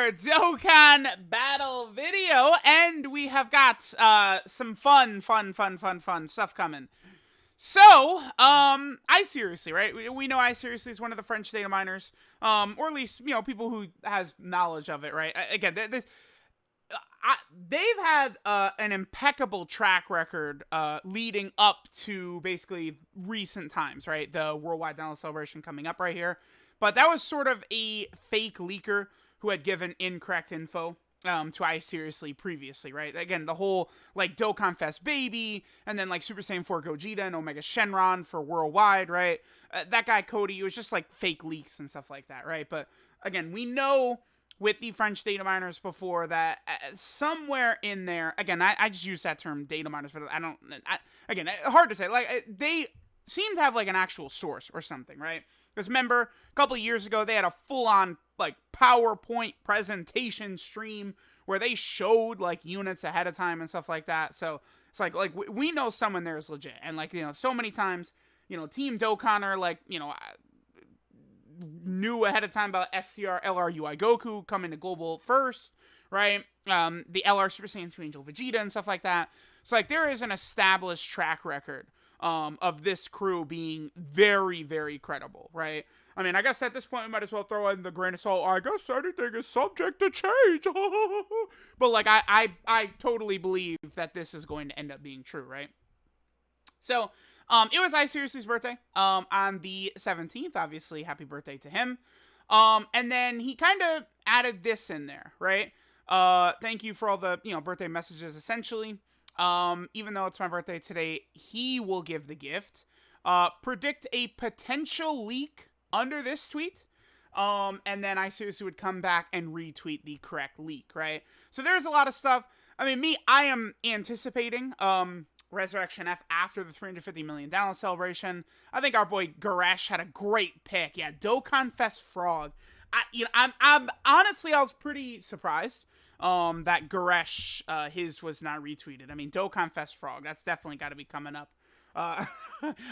another Dokkan battle video, and we have got some fun stuff coming. So, I seriously, right? We know I seriously is one of the French data miners, or at least people who has knowledge of it, right? Again, they've had an impeccable track record leading up to basically recent times, right? The Worldwide Download Celebration coming up right here. But that was sort of a fake leaker who had given incorrect info to I Seriously previously, right? Again, the whole, like, Dokkan Fest Baby, and then, like, Super Saiyan 4 Gogeta and Omega Shenron for Worldwide, right? That guy, Cody, it was just, like, fake leaks and stuff like that, right? But, again, we know with the French data miners before that somewhere in there, again, I just use that term data miners, but again, hard to say. Like, they seem to have, like, an actual source or something, right? Because remember, a couple of years ago, they had a full-on, like, PowerPoint presentation stream where they showed, like, units ahead of time and stuff like that. So it's like we know someone there is legit. And, like, so many times, Team Dokkan are, like, knew ahead of time about SCR LR UI Goku coming to Global first, right? The LR Super Saiyan 2 Angel Vegeta and stuff like that. So, like, there is an established track record of this crew being very, very credible, right? I mean, I guess at this point we might as well throw in the grain of salt. I guess anything is subject to change. But, like, I totally believe that this is going to end up being true, right? So, it was I Seriously's birthday on the 17th. Obviously, happy birthday to him. And then he kind of added this in there, right? Thank you for all the, birthday messages, essentially. Even though it's my birthday today, he will give the gift. Predict a potential leak under this tweet. And then I seriously would come back and retweet the correct leak, right? So there's a lot of stuff. I mean, I am anticipating, Resurrection F after the 350 million download celebration. I think our boy Goresh had a great pick. Yeah, Dokkan Fest Frog. I'm honestly, I was pretty surprised that Goresh, his was not retweeted. I mean, Dokkan Fest Frog, that's definitely got to be coming up. I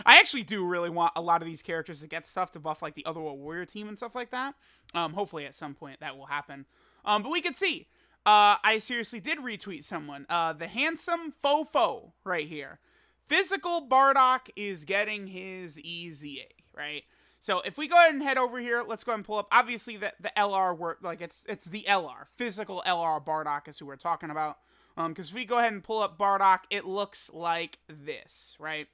actually do really want a lot of these characters to get stuff to buff, like, the Otherworld Warrior team and stuff like that. Hopefully at some point that will happen. But we can see. I seriously did retweet someone. The handsome Fofo right here. Physical Bardock is getting his EZA, right? So if we go ahead and head over here, let's go ahead and pull up. Obviously, the LR work, like, it's the LR. Physical LR Bardock is who we're talking about. Because if we go ahead and pull up Bardock, it looks like this, right?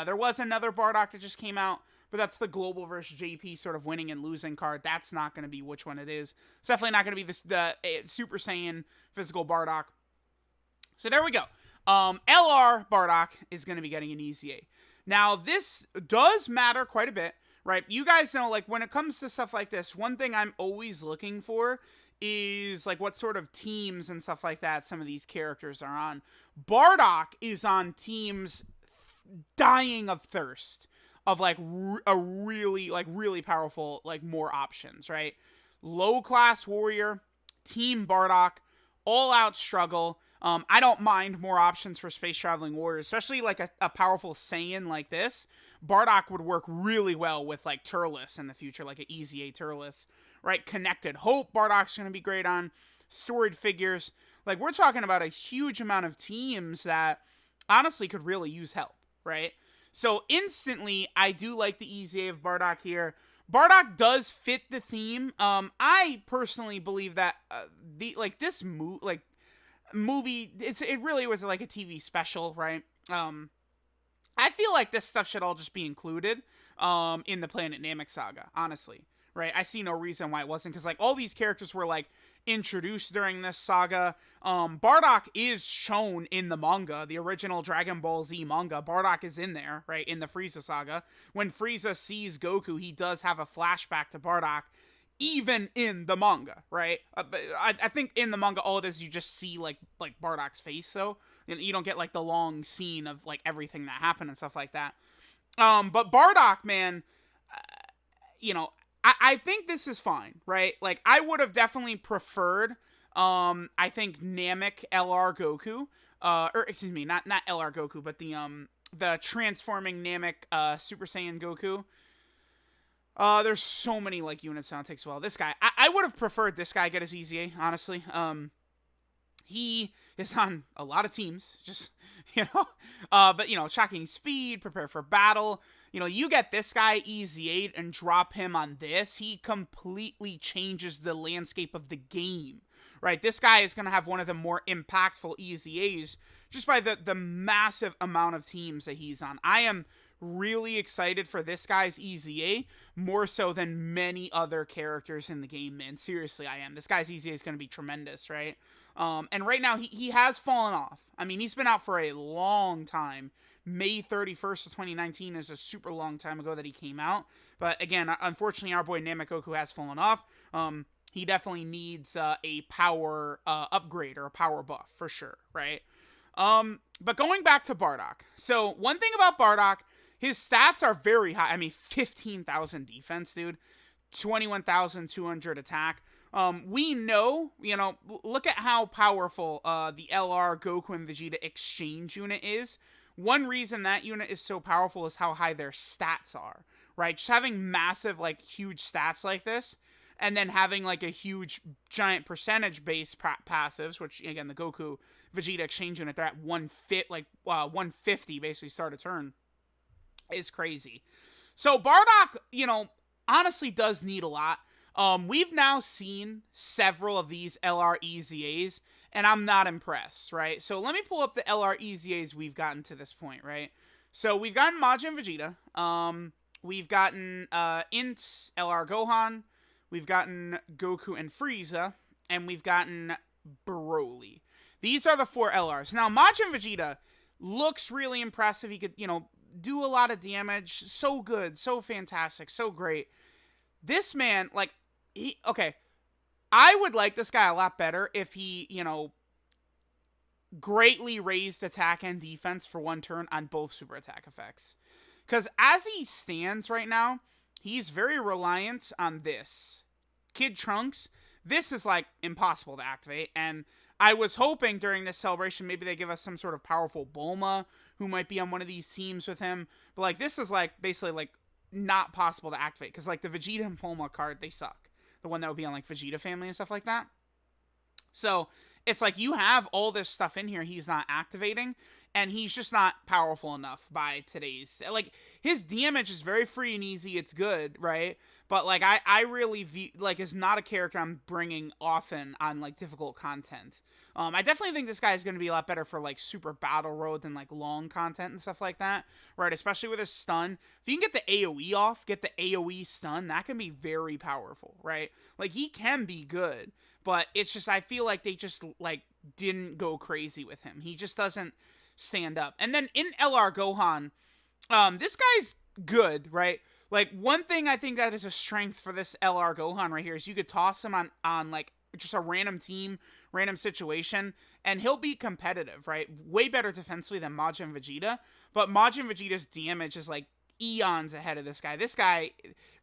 There was another Bardock that just came out, but that's the Global versus JP sort of winning and losing card. That's not going to be which one it is. It's definitely not going to be the Super Saiyan Physical Bardock. So there we go. LR Bardock is going to be getting an EZA. Now, this does matter quite a bit, right? You guys know, like, when it comes to stuff like this, one thing I'm always looking for is, like, what sort of teams and stuff like that some of these characters are on. Bardock is on teams dying of thirst of, like, a really powerful, like, more options, right? Low class warrior, Team Bardock, all out struggle. I don't mind more options for space traveling warriors, especially, like, a powerful Saiyan like this. Bardock would work really well with, like, Turles in the future, like an EZA Turles, right? Connected Hope, Bardock's going to be great on. Storied figures. Like, we're talking about a huge amount of teams that honestly could really use help, right? So instantly, I do like the EZA of Bardock here. Bardock does fit the theme. I personally believe that this movie, it really was like a TV special, right? I feel like this stuff should all just be included in the Planet Namek saga, honestly, right? I see no reason why it wasn't, because, like, all these characters were, like, introduced during this saga. Bardock is shown in the manga, the original Dragon Ball Z manga. Bardock is in there, right, in the Frieza saga. When Frieza sees Goku, he does have a flashback to Bardock, even in the manga, right? But I think in the manga, all it is, you just see, like Bardock's face, so you don't get, like, the long scene of, like, everything that happened and stuff like that. But Bardock, man, I think this is fine, right? Like, I would have definitely preferred, I think, Namek LR Goku, or excuse me, not LR Goku, but the transforming Namek Super Saiyan Goku. There's so many like units now it takes a while. This guy, I would have preferred this guy get his EZA, honestly. He is on a lot of teams, just, but, shocking speed, prepare for battle. You get this guy EZ8 and drop him on this, he completely changes the landscape of the game, right? This guy is going to have one of the more impactful EZAs just by the massive amount of teams that he's on. I am really excited for this guy's EZA more so than many other characters in the game, man. Seriously, I am. This guy's EZA is going to be tremendous, right? And right now, he has fallen off. I mean, he's been out for a long time. May 31st of 2019 is a super long time ago that he came out. But again, unfortunately, our boy Namekoku has fallen off. He definitely needs a power upgrade or a power buff for sure, right? But going back to Bardock. So one thing about Bardock, his stats are very high. I mean, 15,000 defense, dude. 21,200 attack. We know, look at how powerful the LR, Goku, and Vegeta exchange unit is. One reason that unit is so powerful is how high their stats are, right? Just having massive, like, huge stats like this, and then having, like, a huge, giant percentage-based passives, which, again, the Goku, Vegeta exchange unit, they're at 150, basically, start a turn, is crazy. So, Bardock, honestly does need a lot. We've now seen several of these LR EZAs, and I'm not impressed, right? So let me pull up the LR EZAs we've gotten to this point, right? So we've gotten Majin and Vegeta. We've gotten Int, LR Gohan. We've gotten Goku and Frieza. And we've gotten Broly. These are the 4 LRs. Now, Majin Vegeta looks really impressive. He could, do a lot of damage. So good. So fantastic. So great. This man, like, okay, I would like this guy a lot better if he, greatly raised attack and defense for one turn on both super attack effects. Because as he stands right now, he's very reliant on this. Kid Trunks, this is, like, impossible to activate, and I was hoping during this celebration maybe they give us some sort of powerful Bulma who might be on one of these teams with him, but, like, this is, like, basically, like, not possible to activate, because, like, the Vegeta and Bulma card, they suck. The one that would be on, like, Vegeta Family and stuff like that. So, it's like, you have all this stuff in here he's not activating, and he's just not powerful enough by today's... Like, his damage is very free and easy, it's good, right? But, like, I really view... Like, is not a character I'm bringing often on, like, difficult content. I definitely think this guy is going to be a lot better for, like, super battle road than, like, long content and stuff like that, right? Especially with his stun. If you can get the AoE off, get the AoE stun, that can be very powerful, right? Like, he can be good, but it's just, I feel like they just, like, didn't go crazy with him. He just doesn't stand up. And then in LR Gohan, this guy's good, right? Like, one thing I think that is a strength for this LR Gohan right here is you could toss him on like, just a random team, random situation, and he'll be competitive, right? Way better defensively than Majin Vegeta, but Majin Vegeta's damage is, like, eons ahead of this guy. This guy,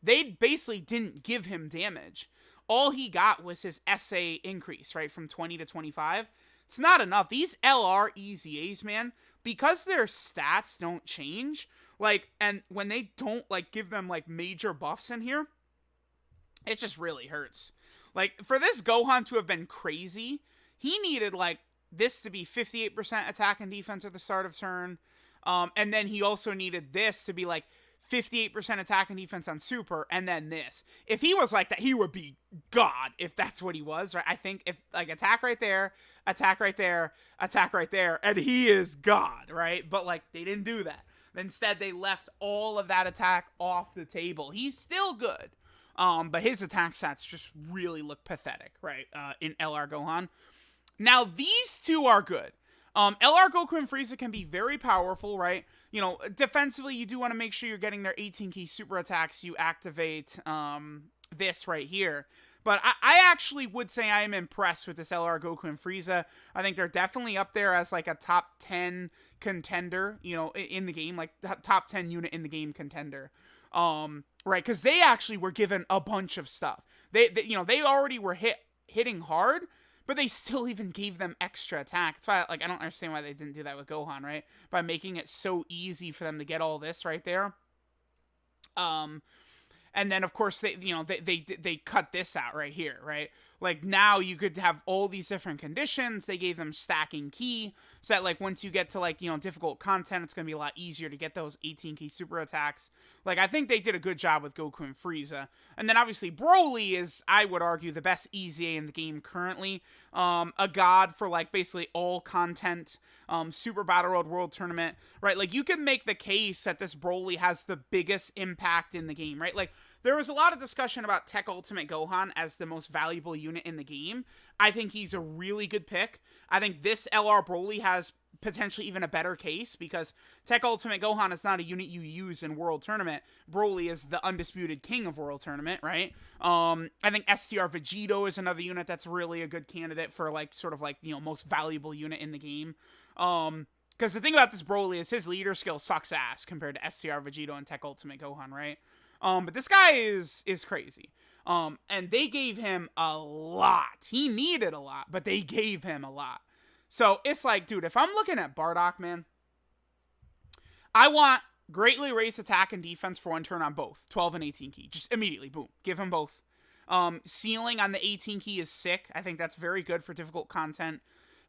they basically didn't give him damage. All he got was his SA increase, right, from 20 to 25. It's not enough. These LR EZAs, man, because their stats don't change, like, and when they don't, like, give them, like, major buffs in here, it just really hurts. Like, for this Gohan to have been crazy, he needed, like, this to be 58% attack and defense at the start of turn, and then he also needed this to be, like, 58% attack and defense on super, and then this. If he was like that, he would be God, if that's what he was, right? I think if, like, attack right there, attack right there, attack right there, and he is God, right? But, like, they didn't do that. Instead, they left all of that attack off the table. He's still good, but his attack stats just really look pathetic, right, in LR Gohan. Now, these two are good. LR Goku and Frieza can be very powerful, right? You know, defensively, you do want to make sure you're getting their 18 key super attacks. You activate this right here. But I actually would say I am impressed with this LR Goku and Frieza. I think they're definitely up there as, like, a top 10 contender, you know, in the game. Like, top 10 unit in the game contender. Right? Because they actually were given a bunch of stuff. They you know, they already were hitting hard, but they still even gave them extra attack. That's why, like, I don't understand why they didn't do that with Gohan, right? By making it so easy for them to get all this right there. And then of course they cut this out right here, right? Like now you could have all these different conditions. They gave them stacking ki, so that like once you get to like difficult content, it's gonna be a lot easier to get those 18 ki super attacks. Like I think they did a good job with Goku and Frieza. And then obviously Broly is, I would argue, the best EZA in the game currently. A god for like basically all content. Super Battle World Tournament, right? Like you can make the case that this Broly has the biggest impact in the game, right? Like there was a lot of discussion about Tech Ultimate Gohan as the most valuable unit in the game. I think he's a really good pick. I think this LR Broly has potentially even a better case because Tech Ultimate Gohan is not a unit you use in World Tournament. Broly is the undisputed king of World Tournament, right? I think STR Vegito is another unit that's really a good candidate for like sort of like, most valuable unit in the game. Because the thing about this Broly is his leader skill sucks ass compared to STR Vegito and Tech Ultimate Gohan, right? But this guy is crazy. And they gave him a lot. He needed a lot, but they gave him a lot. So it's like, dude, if I'm looking at BARDOCK, man, I want greatly raised attack and defense for one turn on both 12 and 18 ki. Just immediately, boom, give him both. Ceiling on the 18 ki is sick. I think that's very good for difficult content.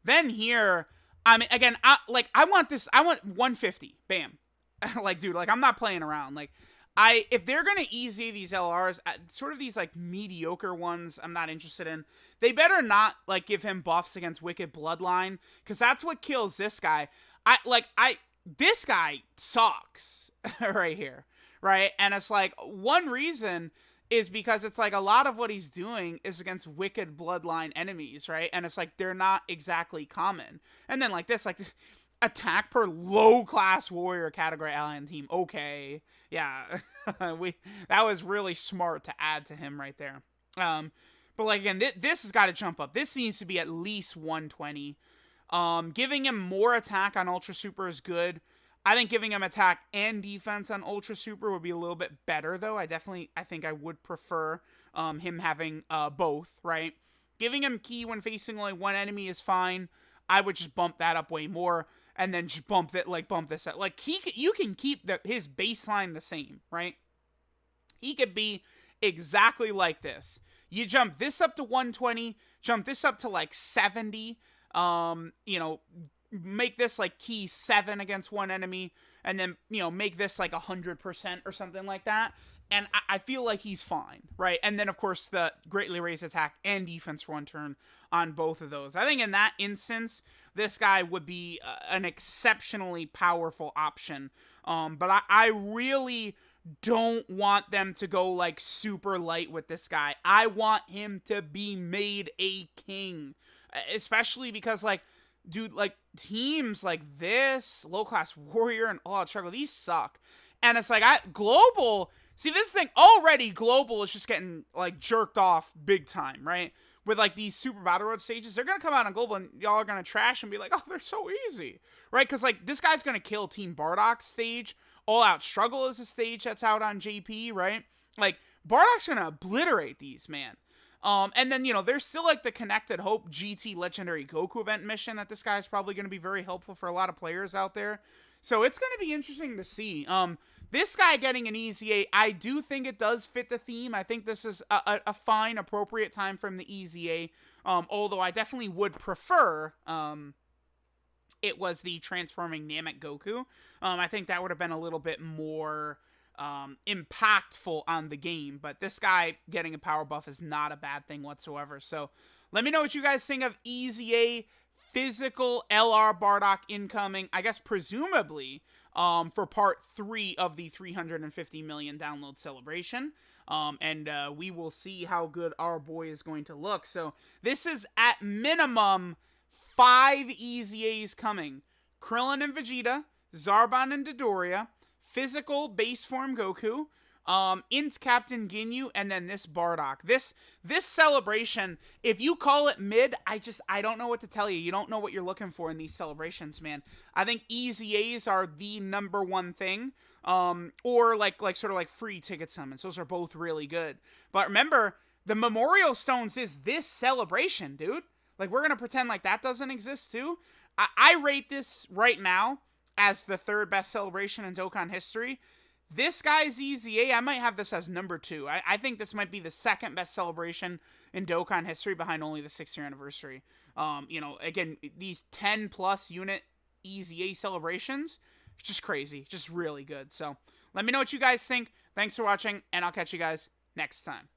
Then here, I mean, again, I want this. I want 150. Bam. Like, dude, like I'm not playing around. Like, if they're gonna easy these LRs, sort of these like mediocre ones, I'm not interested in. They better not like give him buffs against Wicked Bloodline, because that's what kills this guy. This guy sucks right here, right? And it's like one reason is because it's like a lot of what he's doing is against Wicked Bloodline enemies, right? And it's like they're not exactly common. And then like this attack per low class warrior category alien team. Okay, yeah, that was really smart to add to him right there. But like again, this has got to jump up. This needs to be at least 120. Giving him more attack on Ultra Super is good. I think giving him attack and defense on Ultra Super would be a little bit better, though. I think I would prefer him having both, right? Giving him ki when facing only one enemy is fine. I would just bump that up way more, and then just bump this up. Like you can keep his baseline the same, right? He could be exactly like this. You jump this up to 120, jump this up to like 70. Make this like ki 7 against one enemy, and then make this like 100% or something like that, and I feel like he's fine, right? And then of course the greatly raised attack and defense for one turn on both of those. I think in that instance this guy would be an exceptionally powerful option, but I really don't want them to go like super light with this guy. I want him to be made a king, especially because like, dude, like teams like this, Low Class Warrior and All Out Struggle, these suck. And it's like Global, see this thing already, Global is just getting like jerked off big time, right? With like these Super Battle Road stages, they're gonna come out on Global and y'all are gonna trash and be like, oh, they're so easy, right? Because like this guy's gonna kill Team BARDOCK stage. All Out Struggle is a stage that's out on JP, right? Like BARDOCK's gonna obliterate these, man. And then, there's still like the Connected Hope GT Legendary Goku event mission that this guy is probably going to be very helpful for a lot of players out there. So it's going to be interesting to see. This guy getting an EZA, I do think it does fit the theme. I think this is a fine, appropriate time from the EZA. Although I definitely would prefer it was the transforming Namek Goku. I think that would have been a little bit more impactful on the game, but this guy getting a power buff is not a bad thing whatsoever. So let me know what you guys think of EZA physical LR BARDOCK incoming, I guess presumably for part 3 of the 350 million download celebration. And we will see how good our boy is going to look. So this is at minimum 5 EZAs coming. Krillin and Vegeta, Zarbon and Dodoria, physical base form Goku, Int Captain Ginyu, and then this BARDOCK. This celebration, if you call it mid, I don't know what to tell you. You don't know what you're looking for in these celebrations, man. I think EZAs are the number one thing. Or like sort of like free ticket summons. Those are both really good. But remember, the Memorial Stones is this celebration, dude. Like, we're gonna pretend like that doesn't exist too. I rate this right now as the 3rd best celebration in Dokkan history. This guy's EZA, I might have this as number 2. I think this might be the second best celebration in Dokkan history behind only the 6th-year anniversary. Again, these 10-plus unit EZA celebrations, just crazy. Just really good. So let me know what you guys think. Thanks for watching, and I'll catch you guys next time.